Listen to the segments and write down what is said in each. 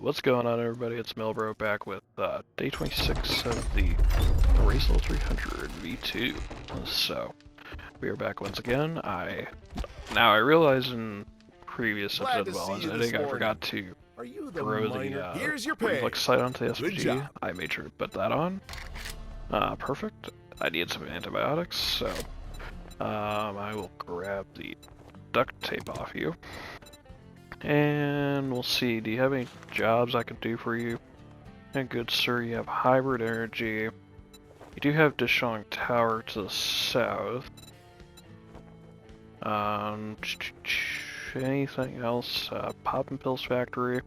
What's going on, everybody? It's Melbro back with day 26 of the Race Level 300 V2. So, we are back once again. I realized in previous episode while I was editing, I forgot to throw the reflex sight onto the SPG. I made sure to put that on. Perfect. I need some antibiotics, so I will grab the duct tape off you. And we'll see, do you have any jobs I can do for you? And good sir, you have hybrid energy. You do have Dishong Tower to the south. Anything else? Poppin Pills Factory.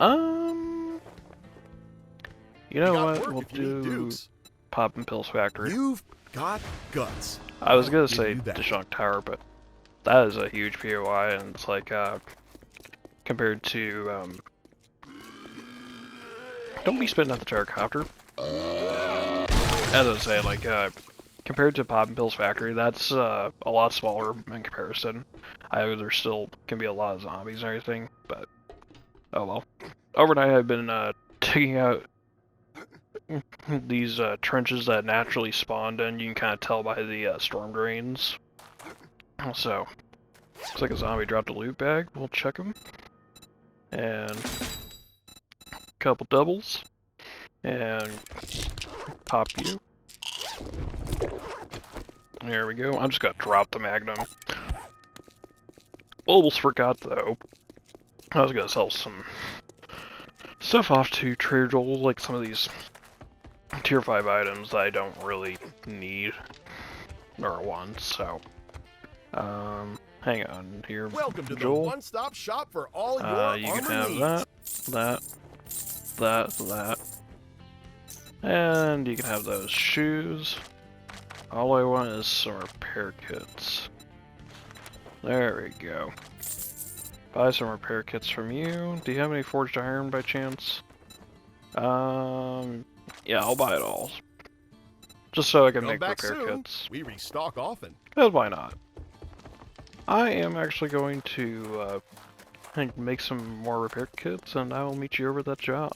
You know what? We'll do Poppin Pills Factory. You've got guts. I was gonna say Dishong Tower, but that is a huge POI, and it's like, compared to, don't be spitting at the gyrocopter. As I was saying, like, compared to Poppin Pills Factory, that's, a lot smaller in comparison. There still can be a lot of zombies and everything, but, oh well. Overnight I've been, digging out these, trenches that naturally spawned in. You can kind of tell by the, storm drains. So, looks like a zombie dropped a loot bag. We'll check him. And a couple doubles. And pop you. There we go. I'm just gonna drop the magnum. Almost forgot though. I was gonna sell some stuff off to Trader Joel, like some of these tier 5 items that I don't really need or want, so. Hang on here. Welcome to Joel. the one-stop shop for all your you can armor have needs. that. And you can have those shoes. All I want is some repair kits. There we go. Buy some repair kits from you. Do you have any forged iron by chance? Yeah, I'll buy it all. Just so I can make repair kits. We restock often. Because why not? I am actually going to make some more repair kits, and I will meet you over at that job.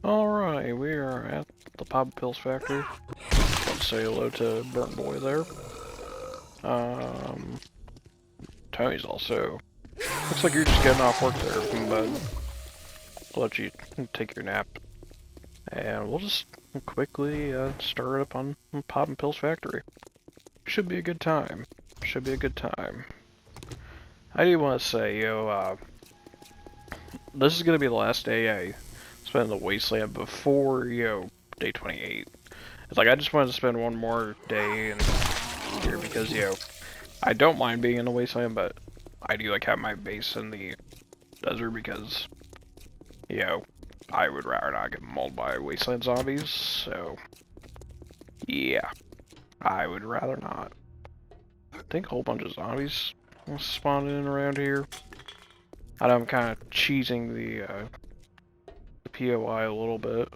Alright, we are at the Poppin Pills Factory. Let's say hello to Burnt Boy there. Tony's also... Looks like you're just getting off work there, but I'll let you take your nap. And we'll just quickly start it up on Poppin Pills Factory. Should be a good time. Should be a good time. I do want to say, this is going to be the last day I spend in the Wasteland before, day 28. It's like, I just wanted to spend one more day in here because, I don't mind being in the Wasteland, but I do like have my base in the desert because, I would rather not get mauled by wasteland zombies, so yeah, I would rather not. I think a whole bunch of zombies spawned in around here. I know I'm kind of cheesing the POI a little bit.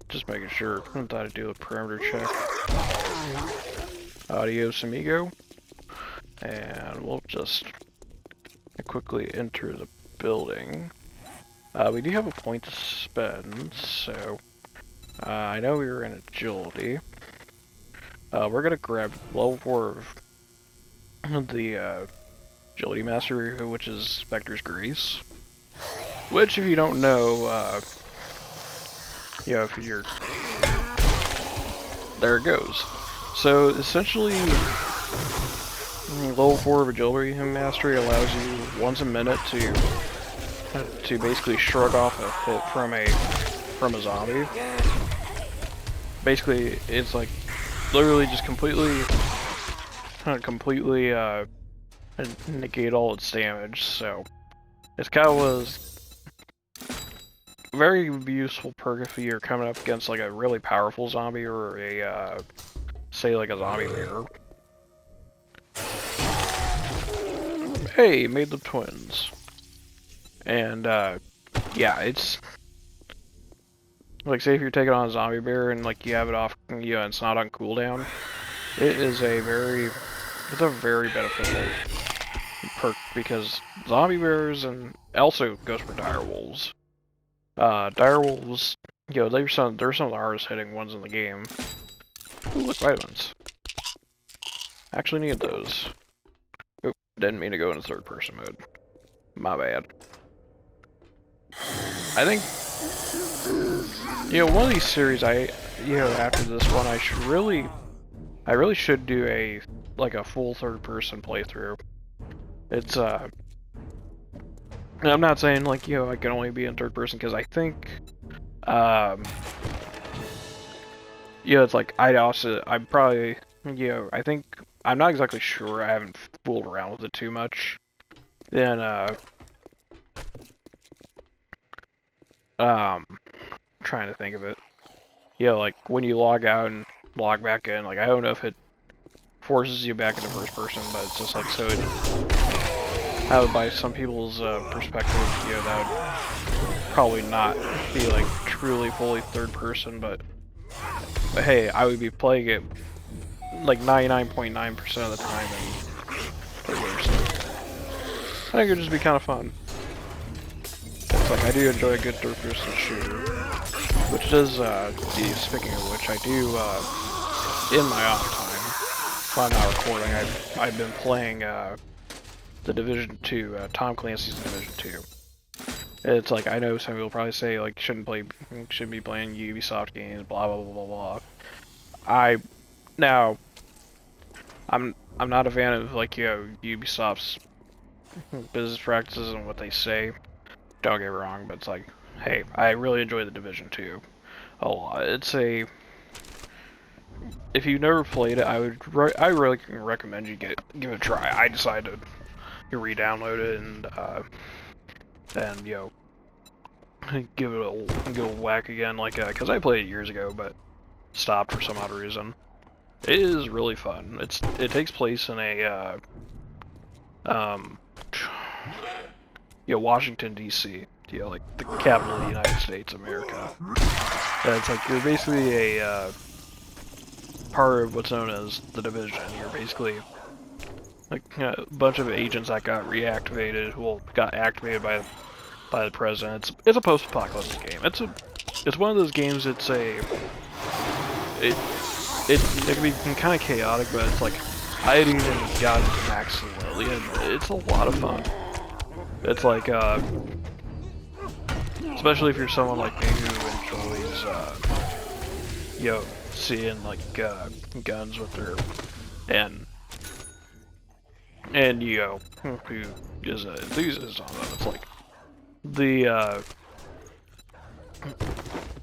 Just making sure that I do a perimeter check. Adios amigo. And we'll just quickly enter the building. We do have a point to spend, so I know we were in agility. We're gonna grab level 4 of the agility master, which is Spectre's Grease. Which, if you don't know, if you're... There it goes. So, essentially, level 4 of agility mastery allows you once a minute to basically shrug off a hit from a zombie. Basically, it's like literally just completely negate all its damage. So it's kind of was a very useful perk if you're coming up against like a really powerful zombie or a say like a zombie bear. Hey, made the twins. And, yeah, it's... Like, say if you're taking on a zombie bear and, like, you have it off, it's not on cooldown. It is a very it's a very beneficial perk because zombie bears and also goes for dire wolves. Dire wolves, you know, they're some of the hardest hitting ones in the game. Ooh, look, vitamins. Actually need those. Oop, didn't mean to go into third person mode. My bad. I think, you know, one of these series, after this one, I really should do a full third person playthrough. It's, and I'm not saying, like, you know, I can only be in third person, because I think, it's like, I'm probably, you know, I think, I'm not exactly sure, I haven't fooled around with it too much. Then, trying to think of it. Yeah, like, when you log out and log back in, like, I don't know if it forces you back into first person, but it's just like, so by some people's perspective, you know, that would probably not be like truly fully third person, but hey, I would be playing it like 99.9% of the time in third person. I think it'd just be kind of fun. It's like, I do enjoy a good third person shooter, which does, speaking of which, I do, in my off time, while I'm not recording, I've been playing, the Division 2, Tom Clancy's Division 2. It's like, I know some people probably say, like, shouldn't be playing Ubisoft games, blah, blah, blah, blah, blah. I'm not a fan of, like, you know, Ubisoft's business practices and what they say. Don't get me wrong, but it's like, hey, I really enjoy the Division 2 a lot. If you've never played it, I really recommend you give it a try. I decided to re-download it and you know, give it a whack again, like, because I played it years ago, but stopped for some odd reason. It is really fun. It takes place in a Washington D.C. You know, like the capital of the United States of America. And it's like you're basically a part of what's known as the Division. You're basically like a bunch of agents that got reactivated, got activated by the president. It's a post-apocalyptic game. It's one of those games. It can be kind of chaotic, but it's like I hadn't even gotten to max slowly, and it's a lot of fun. It's like especially if you're someone like me who enjoys seeing like guns with their and who is an enthusiast on them. It's like the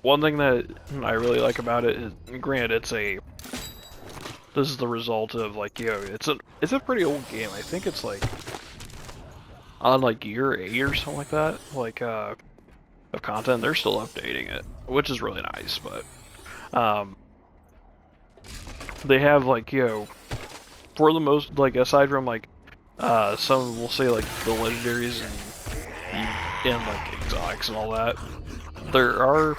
one thing that I really like about it is, granted, this is the result of like, it's a pretty old game. I think it's like on like year 8 or something like that, like of content. They're still updating it, which is really nice, but they have like, for the most, like, aside from like some will say like the legendaries and like exotics and all that, there are,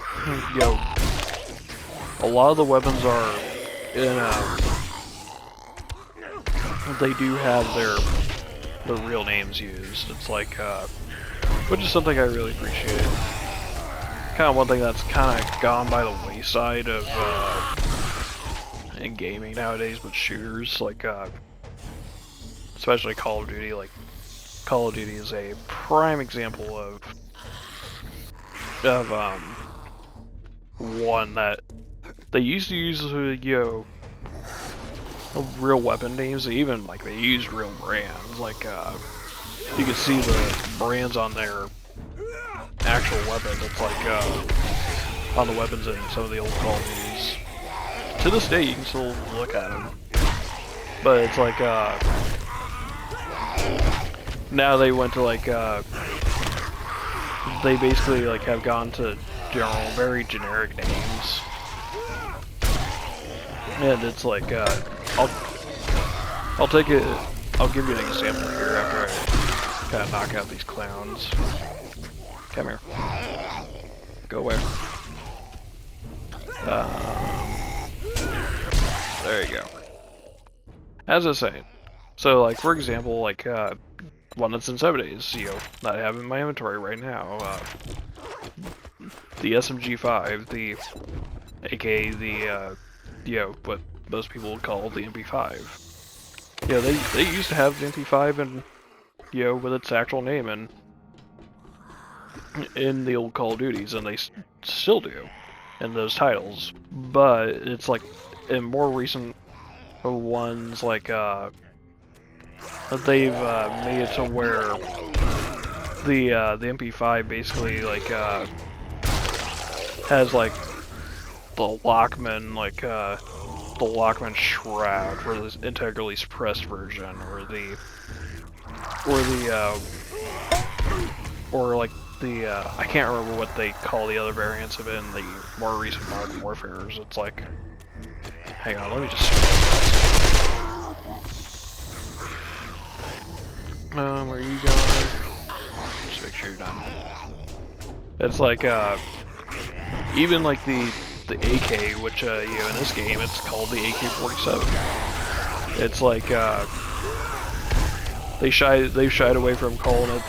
a lot of the weapons are in they do have their real names used. It's like which is something I really appreciate. Kind of one thing that's kind of gone by the wayside of in gaming nowadays with shooters, like especially Call of Duty. Like, Call of Duty is a prime example of one that they used to use, real weapon names. They even, like, they use real brands. Like, you can see the brands on their actual weapons. It's like, on the weapons in some of the old Call of Duties. To this day, you can still look at them. But it's like, now they went to, like, they basically, like, have gone to very generic names. And it's like, I'll take it, I'll give you an example here after I kind of knock out these clowns. Come here. Go away. There you go. As I say, So, like, for example, like, one that's in 7 days, that I have in my inventory right now, the SMG5, the, aka the, what most people would call the MP5. Yeah, they used to have the MP5 and, with its actual name in the old Call of Duties, and they still do in those titles. But it's like in more recent ones, like they've made it to where the MP5 basically like has like the Lockman shroud for this integrally suppressed version, or like the I can't remember what they call the other variants of it in the more recent Modern Warfares. It's like, hang on, let me just. Where are you going? Just make sure you're done. It's like even like the AK, which in this game it's called the AK-47. It's like they've shied away from calling it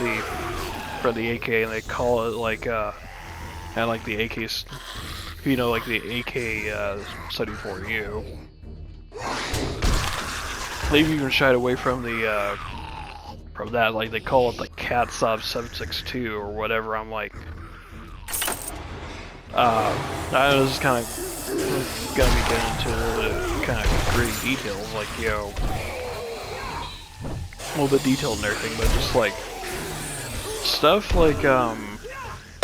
for the AK, and they call it like and like the AK's, like the AK-74U. They've even shied away from from that, like they call it the Katsov 762 or whatever. I'm like, I know this is kind of gonna be getting into the kind of gritty details, like, a little bit detailed and everything, but just like stuff like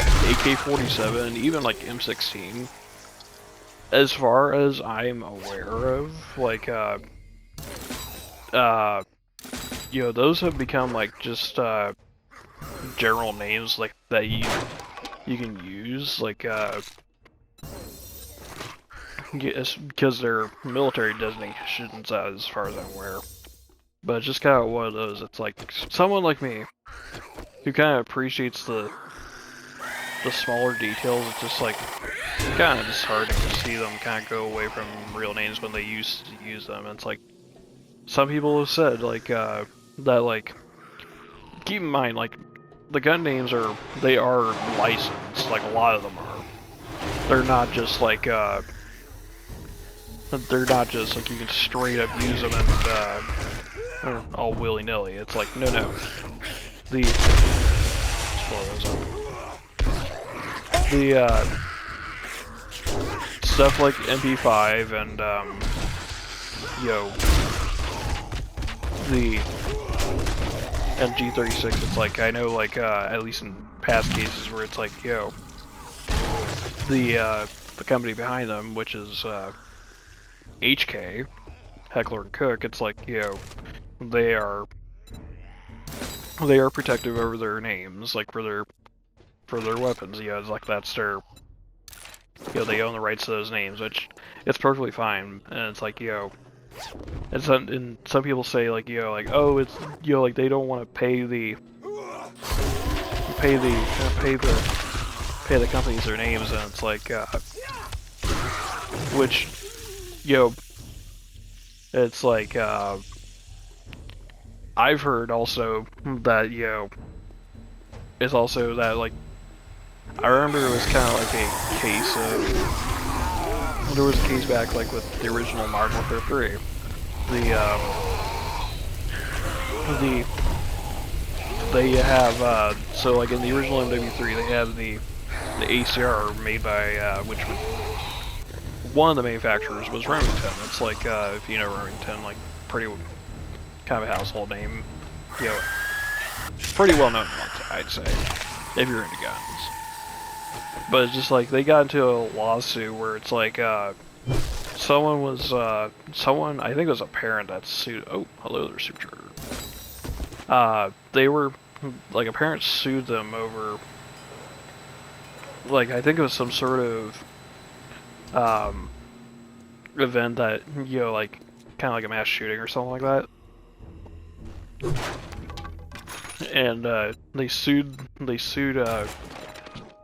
AK-47, even like M16, as far as I'm aware of, like those have become like just general names like that you can use, like because they're military designations as far as I'm aware. But it's just kind of one of those. It's like someone like me who kind of appreciates the smaller details. It's just like kind of disheartening to see them kind of go away from real names when they used to use them. And it's like some people have said like that, like, keep in mind, like, the gun names are licensed. Like, a lot of them are. They're not just like you can straight up use them and all willy nilly. It's like no. The stuff like MP5 and the MG36. It's like, I know, like at least in past cases where it's like, the company behind them, which is HK, Heckler and Koch. It's like, they are protective over their names, like for their weapons. It's like that's their, they own the rights to those names, which it's perfectly fine. And it's like, and some people say like, like, oh, it's, like they don't want to pay the companies their names, and it's like, which, it's like, I've heard also that, it's also that, like, I remember it was kind of like a case of, there was a case back, like, with the original Modern Warfare 3. They have, so, like, in the original MW3, they have the ACR made by, which was, one of the manufacturers was Remington. It's like, if you know Remington, like, pretty kind of a household name, pretty well known, I'd say, if you're into guns. But it's just like, they got into a lawsuit where it's like, someone, I think it was a parent that sued, oh, hello there, Suture. They were, like, a parent sued them over, like, I think it was some sort of, event that, like, kind of like a mass shooting or something like that. And, they sued,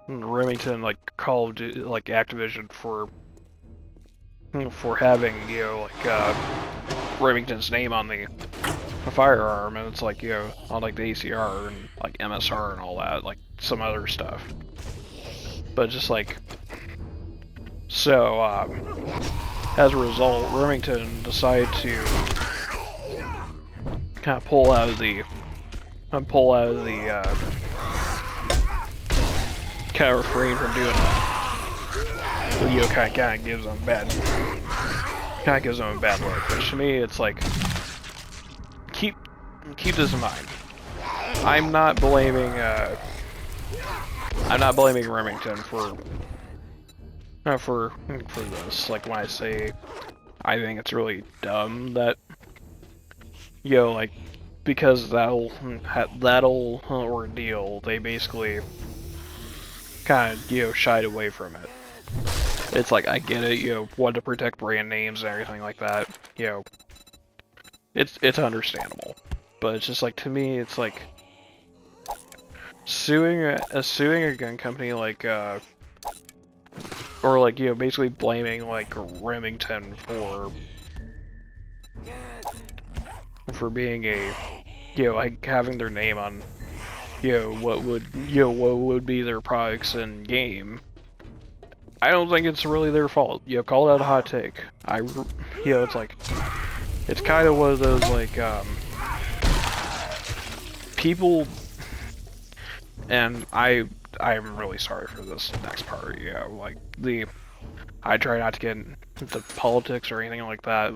Remington, like, Call of Duty, like, Activision for having, like, Remington's name on the a firearm, and it's like, you know, on like the ACR and like MSR and all that, like some other stuff. But just like, so as a result, Remington decided to kind of pull out of the kind of refrain from doing that. So, you know, kind of gives them a bad look. Which to me, it's like, keep this in mind. I'm not blaming Remington for this. Like, when I say I think it's really dumb that, you know, like, because that'll ordeal, they basically kind of, you know, shied away from it. It's like, I get it, you know, want to protect brand names and everything like that, you know, it's understandable. But it's just like, to me, it's like, suing a gun company like, or like, you know, basically blaming like Remington for being a, you know, like having their name on, you know, what would be their products in game. I don't think it's really their fault. You know, call that a hot take. You know, it's like, it's kind of one of those like, people, and I'm really sorry for this next part. You know, like I try not to get into politics or anything like that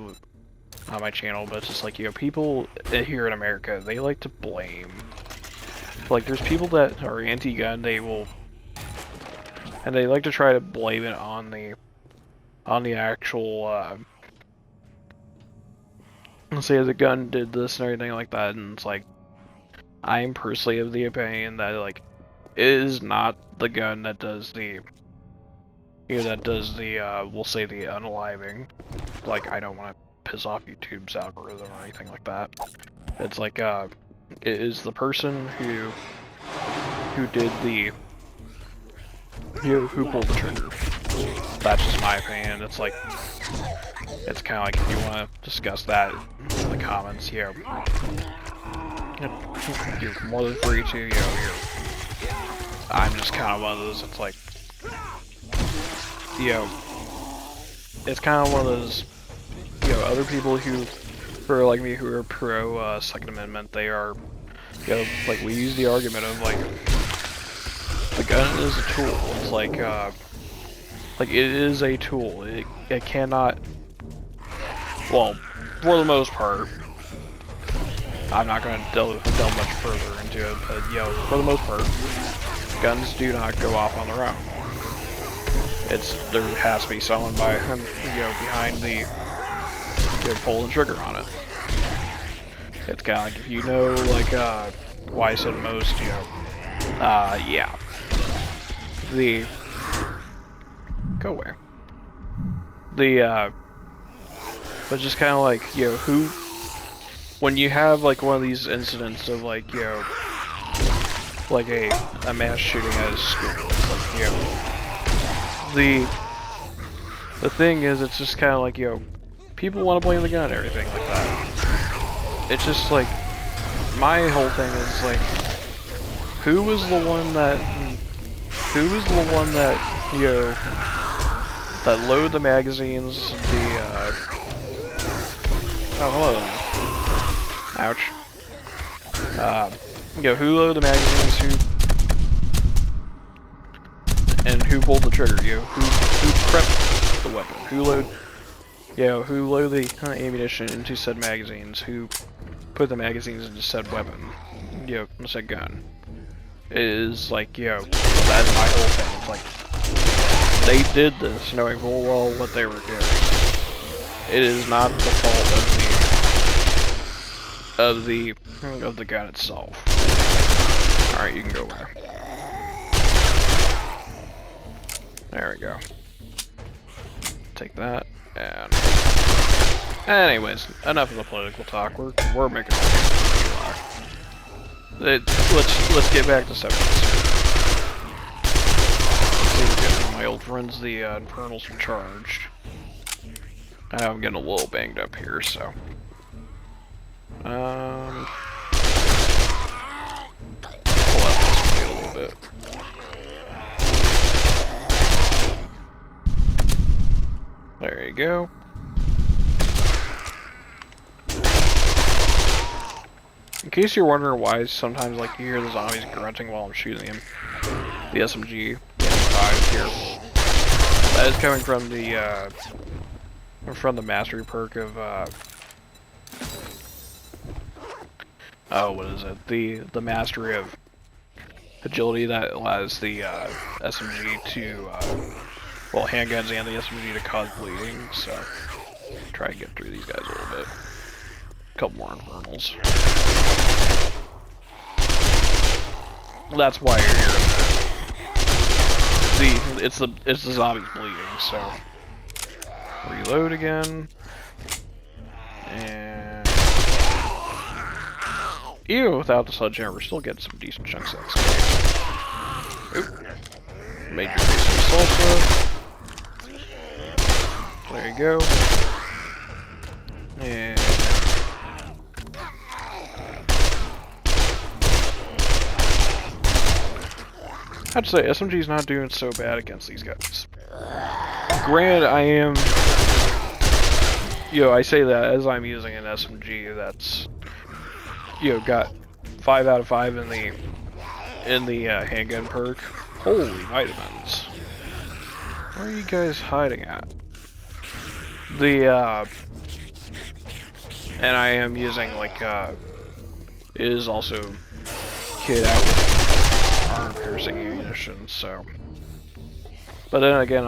on my channel, but it's just like, you know, people here in America, they like to blame. Like, there's people that are anti-gun, they like to try to blame it on the actual, let's say the gun did this and everything like that, and it's like, I'm personally of the opinion that, like, it is not the gun that does the, you know, we'll say the unaliving. Like, I don't want to piss off YouTube's algorithm or anything like that. It's like, it is the person who did the, you know, who pulled the trigger. That's just my opinion. It's like, it's kind of like, if you want to discuss that in the comments, you know, you're more than free to, you know, I'm just kind of one of those, it's like, you know, it's kind of one of those, you know, other people who are like me, who are pro Second Amendment, they are, you know, like, we use the argument of, like, the gun is a tool. It's like it is a tool. It cannot, well, for the most part, I'm not going to delve much further into it, but, you know, for the most part, guns do not go off on their own. There has to be someone you know, behind the, you know, pulling the trigger on it. It's kind of like, if you know, like, why I said most, you know, yeah. Go away. But just kind of like, you know, when you have, like, one of these incidents of, like, you know, like a mass shooting at a school, it's like, you know, the thing is, it's just kind of like, you know, people want to blame the gun and everything like that. It's just like, my whole thing is like, who was the one that, you know, that loaded the magazines, oh, hello. Ouch. You know, who loaded the magazines, who pulled the trigger, you know, who prepped the weapon, who loaded the ammunition into said magazines, who put the magazines into said weapon, you know, said gun. It is like, you know, that's my whole thing. It's like, they did this knowing full well what they were doing. It is not the fault of the gun itself. Alright, you can go away. There we go. Take that, and... Anyways, enough of the political talk. We're making... Let's get back to subjects. My old friends, the Infernals, are charged. I know I'm getting a little banged up here, so... There you go. In case you're wondering why sometimes like you hear the zombies grunting while I'm shooting them, the SMG, the M5 here. That is coming from the mastery perk of oh, what is it? The mastery of agility that allows the SMG to well, handguns and the SMG to cause bleeding. So try and get through these guys a little bit. A couple more infernals. That's why you're hearing it's the zombies bleeding. So reload again, and even without the sledgehammer, we're still getting some decent chunks of XP. Oop. Major piece of salsa. There you go. And I'd say SMG's not doing so bad against these guys. Granted, I am, I say that as I'm using an SMG that's, got 5 out of 5 in the handgun perk. Holy vitamins! Where are you guys hiding at? And I am using like it is also kit out with armor piercing ammunition, so. But then again,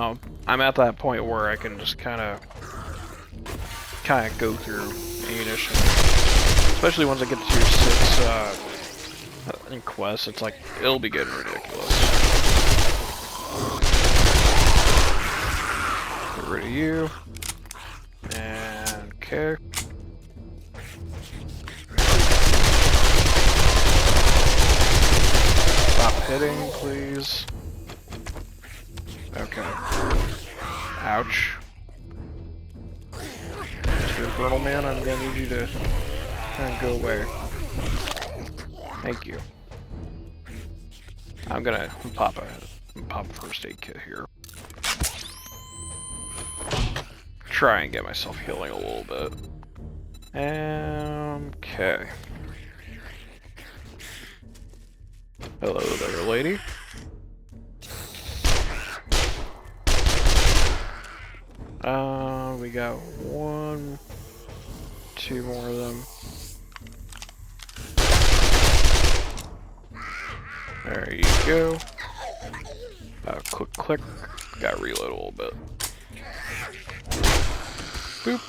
I'm at that point where I can just kind of go through ammunition, especially once I get to tier 6 in quests. It's like it'll be getting ridiculous. Get rid of you, and okay. Stop hitting, please. Okay. Ouch. Mr. Infernal Man, I'm gonna need you to kind of go away. Thank you. I'm gonna pop a first aid kit here. Try and get myself healing a little bit. Okay. Hello there, lady. We got 1, 2 more of them. There you go. Click. Gotta reload a little bit. Boop.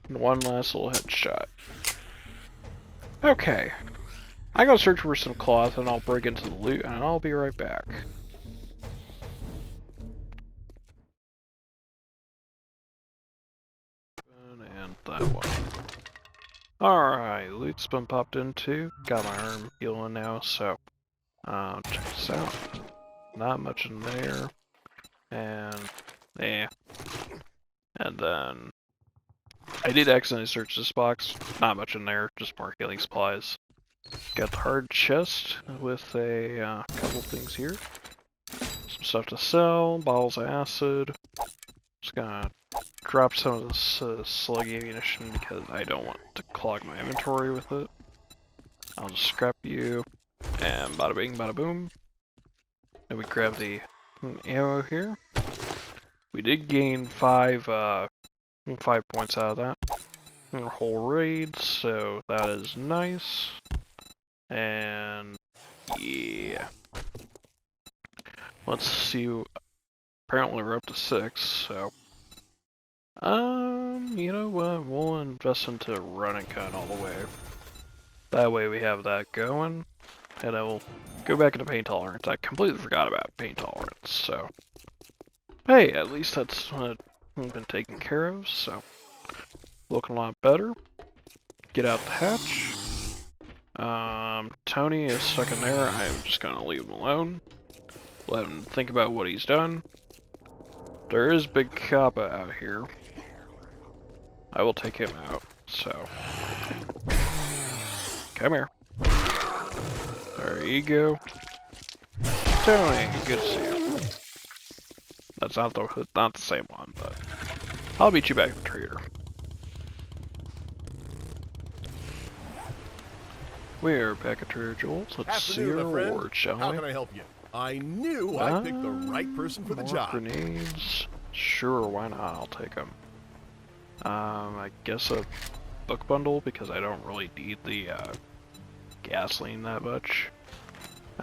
And one last little headshot. Okay. I gotta search for some cloth and I'll break into the loot and I'll be right back. And that one. Alright, loot's been popped into. Got my arm healing now, so check this out. Not much in there. And and then I did accidentally search this box. Not much in there, just more healing supplies. Got the hard chest with a couple things here. Some stuff to sell, bottles of acid. Just gonna drop some of this slug ammunition because I don't want to clog my inventory with it. I'll just scrap you, and bada bing, bada boom. And we grab the ammo here. We did gain 5 points out of that. Our whole raid, so that is nice. And yeah. Let's see. Apparently we're up to 6, so you know what? We'll invest into running gun all the way. That way we have that going, and I will go back into pain tolerance. I completely forgot about pain tolerance, so hey, at least that's been taken care of. So looking a lot better. Get out the hatch. Tony is stuck in there. I'm just gonna leave him alone. Let him think about what he's done. There is Big Kappa out here. I will take him out, so. Come here. There you go. Tony, good to see you. That's not the same one, but I'll beat you back, the trader. We're back at Trader Joel's. Let's see Afternoon, our my friend. reward, shall How we? can I help you? I knew I picked the right person for the More job. grenades. Sure, why not? I'll take them. I guess a book bundle, because I don't really need the gasoline that much.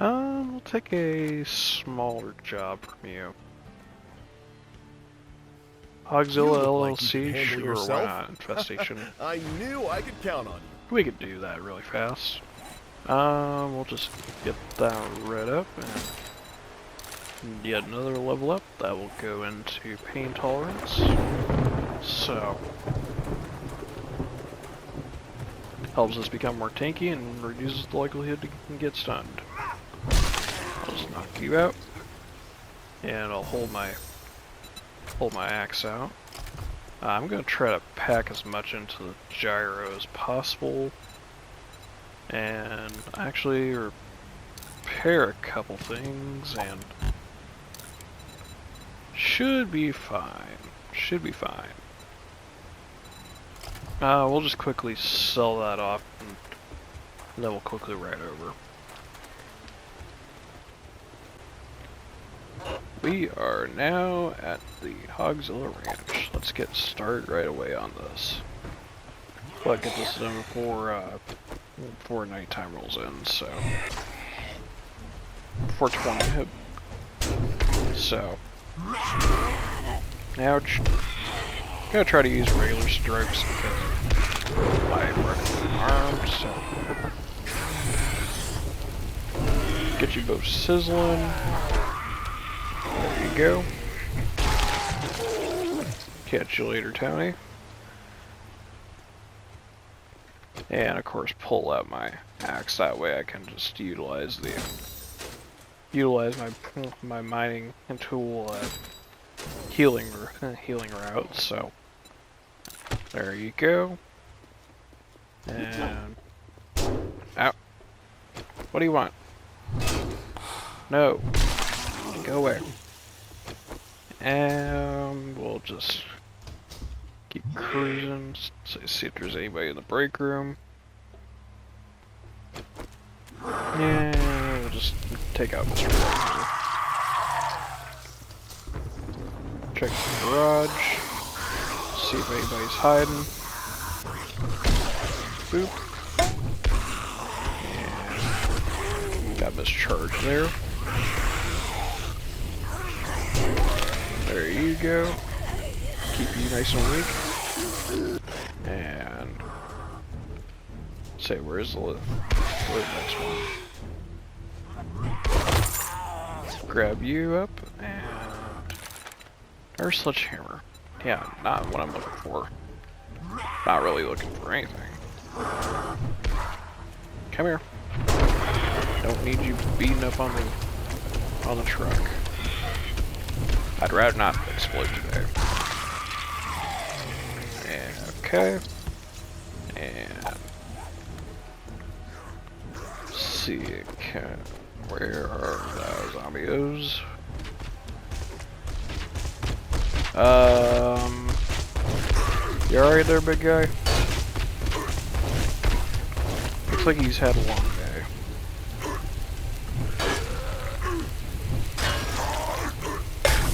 We'll take a smaller job from you. Hogzilla You look like you LLC, can handle sure, yourself. why not? Infestation. I knew I could count on you. We could do that really fast. We'll just get that read up, and yet another level up. That will go into pain tolerance. So, helps us become more tanky and reduces the likelihood to get stunned. I'll just knock you out, and I'll hold my axe out. I'm gonna try to pack as much into the gyro as possible, and actually repair a couple things, and should be fine. Should be fine. We'll just quickly sell that off, and then we'll quickly ride over. We are now at the Hogzilla Ranch. Let's get started right away on this. But get this done before nighttime rolls in, so 4:20. So now I'm gonna try to use regular strokes because my arms. So get you both sizzling. There you go. Catch you later, Tony. And of course, pull out my axe. That way, I can just utilize my mining and tool healing route. So there you go. And out. What do you want? No. Go away. And we'll just keep cruising. See if there's anybody in the break room. Yeah, we'll just take out Mr. Ranger. Check the garage. See if anybody's hiding. Boop. And got mischarged there. There you go. Keep you nice and weak. And say, where's the next one? Grab you up and our sledgehammer. Yeah, not what I'm looking for. Not really looking for anything. Come here. Don't need you beating up on the truck. I'd rather not explode today. And okay. And let's see, where are those zombies? You alright there, big guy? Looks like he's had a long day.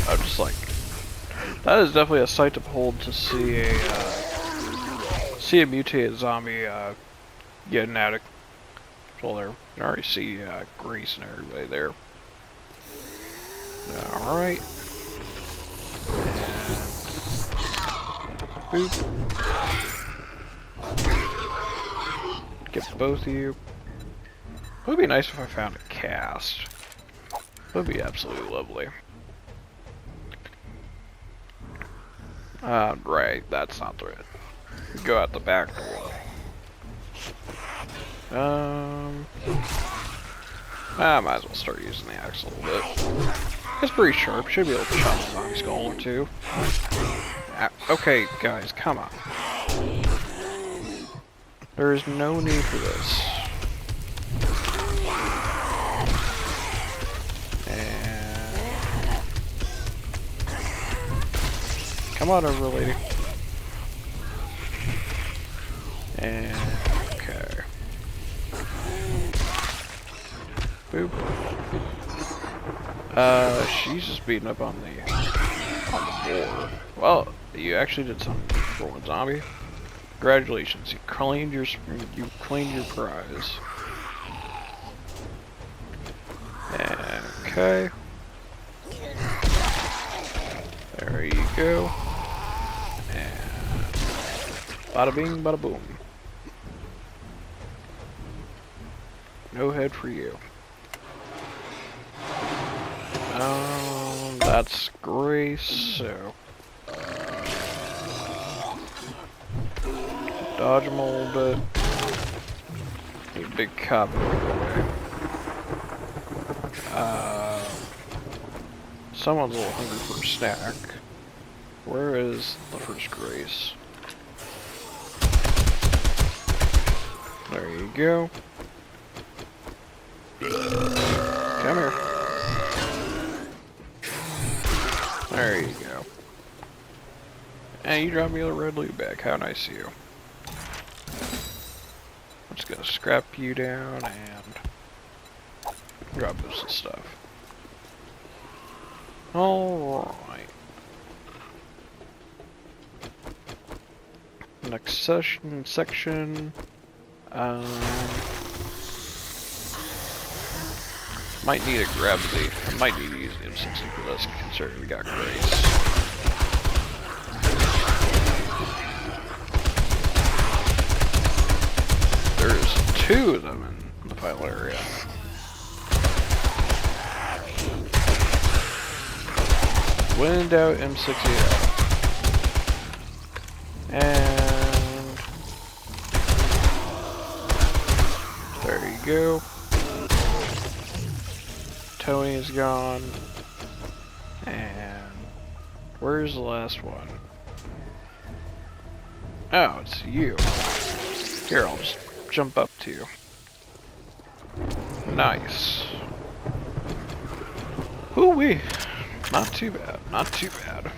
I'm just like, that is definitely a sight to behold to see a mutated zombie getting out of control there. You can already see Grace and everybody there. Alright. Boop. Get both of you. It would be nice if I found a cast. It would be absolutely lovely. Right, that's not the right. Go out the back door. I might as well start using the axe a little bit. It's pretty sharp. Should be able to chop a zombie skull or two. Okay, guys, come on. There is no need for this. Come on over, lady. And okay. Boop. She's just beating up on the board. Well, you actually did something for one zombie. Congratulations, you claimed your prize. Okay. There you go. And bada bing, bada boom. No head for you. That's Grace, so dodge him a little bit. Need a big cop in the way. Someone's a little hungry for a snack. Where is the first Grace? There you go. Come here. There you go. And you dropped me a red loot bag. How nice of you. I'm just gonna scrap you down and drop this stuff. Alright. Next section. Might need to grab the. I might need to use the M60 for this, considering we got Grace. There's 2 of them in the final area. When in doubt, M60 out. And there you go. Tony is gone. And where's the last one? Oh, it's you. Here, I'll just jump up to you. Nice. Ooh-wee. Not too bad, not too bad.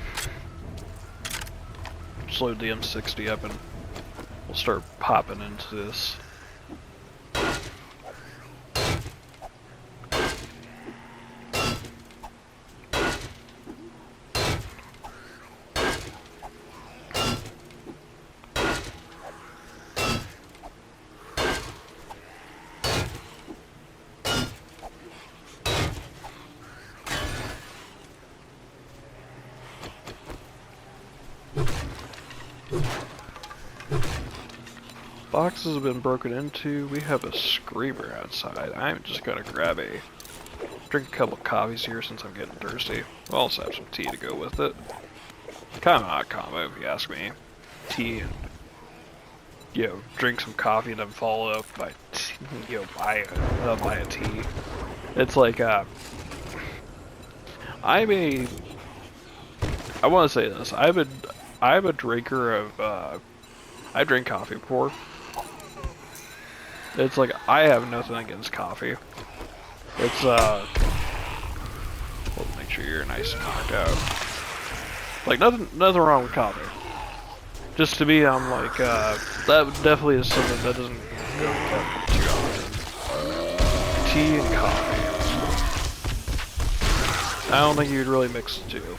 Just load the M60 up and we'll start popping into this. Boxes have been broken into. We have a screamer outside. I'm just gonna grab drink a couple of coffees here since I'm getting thirsty. We'll also have some tea to go with it. Kind of an odd combo if you ask me. Tea and, drink some coffee and then follow up by, buy a tea. It's like, I want to say this. I'm a drinker of, I drink coffee before. It's like, I have nothing against coffee. It's, well, make sure you're nice and knocked out. Like, nothing wrong with coffee. Just to me, I'm like, that definitely is something that doesn't go together too often. Tea and coffee. I don't think you'd really mix the two.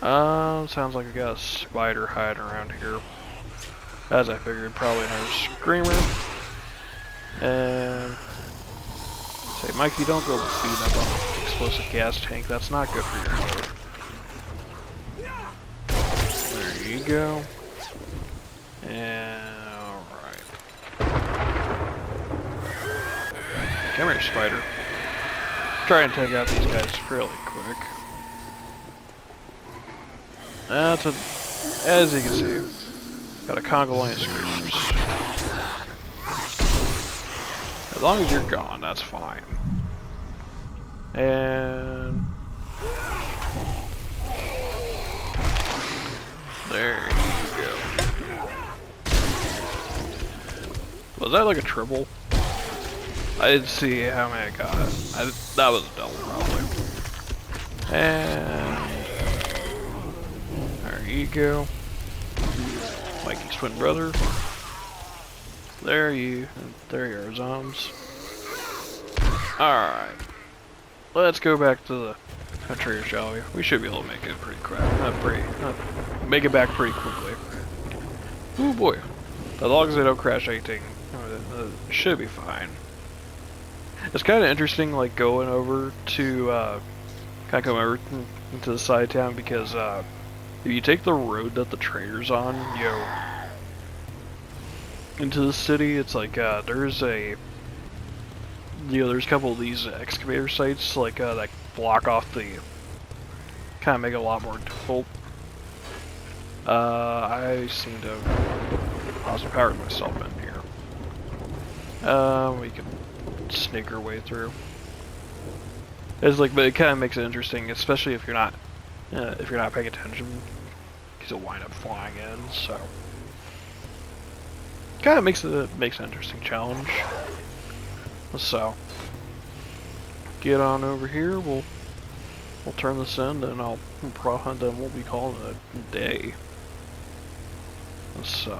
Sounds like I got a spider hiding around here. As I figured, probably another screamer. And say, Mikey, don't go beating up on an explosive gas tank. That's not good for your health. There you go. And alright. Come here, spider. Try and take out these guys really quick. That's as you can see, got a conga line of screamers. As long as you're gone, that's fine. And there you go. Was that like a triple? I didn't see how many I got. That was a double probably. And There you go. Mikey's twin brother. There you are, zombs. Alright. Let's go back to the country, shall we? We should be able to make it make it back pretty quickly. Oh boy. As long as they don't crash anything, it should be fine. It's kind of interesting, like, going over to, kind of come over into the side of town, because, if you take the road that the trader's on, into the city, it's like, there's a, there's a couple of these excavator sites, like, that block off the, kind of make it a lot more difficult. I seem to have lost power myself in here. We can sneak our way through. It's like, but it kind of makes it interesting, especially if you're not paying attention, because you'll wind up flying in. So, kind of makes an interesting challenge. So, get on over here. We'll turn this in, and then we'll be calling it a day. So,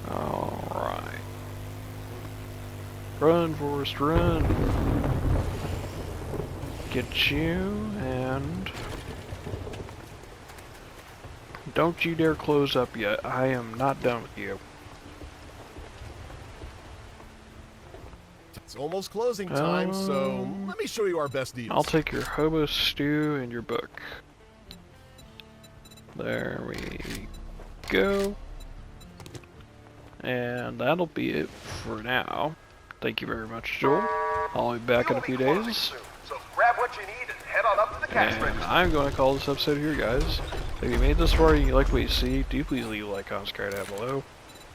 all right. Run, Forrest, run! Get you, and don't you dare close up yet. I am not done with you. It's almost closing time, so let me show you our best deals. I'll take your hobo stew and your book. There we go. And that'll be it for now. Thank you very much, Joel. I'll be back in a few days. So grab what you need and head on up to the cash register. I'm going to call this episode here, guys. If you made this far and you like what you see, do please leave a like, comment, subscribe down below.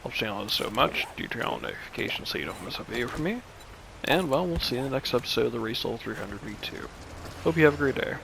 Helps the channel so much. Do turn on notifications so you don't miss a video from me. And, well, we'll see you in the next episode of the Race Level 300 V2. Hope you have a great day.